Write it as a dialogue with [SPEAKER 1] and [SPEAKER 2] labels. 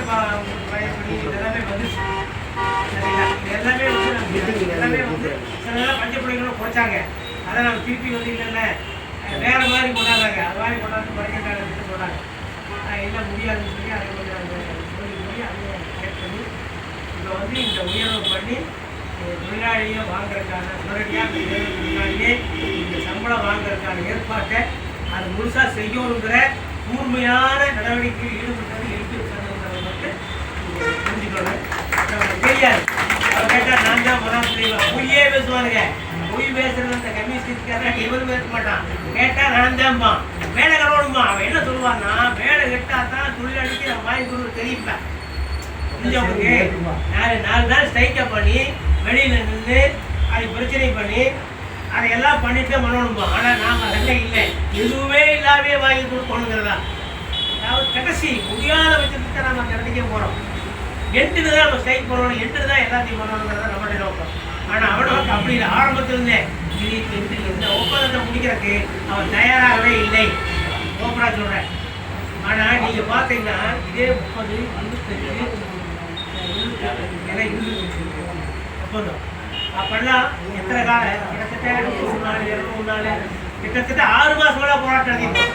[SPEAKER 1] பயன்படி இதெல்லாமே வந்துச்சு. சரிங்களா? இது எல்லாமே வந்து சில நேரம் பஞ்ச பிள்ளைங்களும் குறைச்சாங்க. அதை நம்ம திருப்பி வந்து இல்லைல்ல வேற மாதிரி கொண்டாடுறாங்க. அது மாதிரி கொண்டாந்து படிக்கிறாங்க சொன்னாங்க. எல்லாம் முடியாதுன்னு சொல்லி அதை கொஞ்சம் சொல்லி அதை கரெக்ட் பண்ணி இப்போ வந்து இந்த உயர்வு பண்ணி தொழிலாளியை வாங்குறதுக்கான உடனடியாக முன்னாடியே இந்த சம்பளம் வாங்குறதுக்கான ஏற்பாட்டை அது முழுசாக செய்யணுங்கிற கூர்மையான நடவடிக்கையில் ஈடுபட்டது எழுப்பி இருக்கிறது மட்டும் புரிஞ்சுக்கணும். தெரியாது அவர் கேட்டால் நான் தான் முதல் செய்வேன் பொய்யே பேசுவானுங்க. பொய் பேசுறது அந்த கம்யூனிஸ்டுக்காரன் இவரு பேச மாட்டான். கேட்டால் நான் தான்ப்பா வேலை கலவணுமா. அவன் என்ன சொல்லுவான்னா வேலை கெட்டால் தான் தொழிலாளிக்கு நம்ம வாங்கி கொடுத்து தெரியுப்பேன். புரிஞ்சவங்களுக்கு 4 நாள் ஸ்ட்ரைக்கை பண்ணி வெளியில் நின்று அது பிரச்சனை பண்ணி அதையெல்லாம் பண்ணிட்டு பண்ணணுமா. ஆனால் நாம் அதெல்லாம் இல்லை, எதுவுமே இல்லாமே வாங்கி கொடுக்கணுங்கிறதா. அதாவது கடைசி முடியாத பட்சத்துக்கு நம்ம கிடைக்க போகிறோம். எட்டுன்னு தான் நம்ம ஸ்ட்ரைக் பண்ணணும், எட்டுன்னு தான் எல்லாத்தையும் பண்ணணுங்கிறத நம்மளுடைய நோக்கம். ஆனால் அவனுக்கு அப்படி இல்லை. ஆரம்பத்திலிருந்தே இந்த ஒப்பந்தத்தை முடிக்கிறதுக்கு அவன் தயாராகவே இல்லை. ஓப்பனா சொல்கிறேன். ஆனால் நீங்கள் பார்த்தீங்கன்னா இதே 30, 25 ஒப்பந்தம் அப்பெல்லாம் எத்தனை காலம் கிட்டத்தட்ட 100 நாள் 200 நாள் கிட்டத்தட்ட 6 மாதம் போராட்டம் நடத்திருக்கோம்.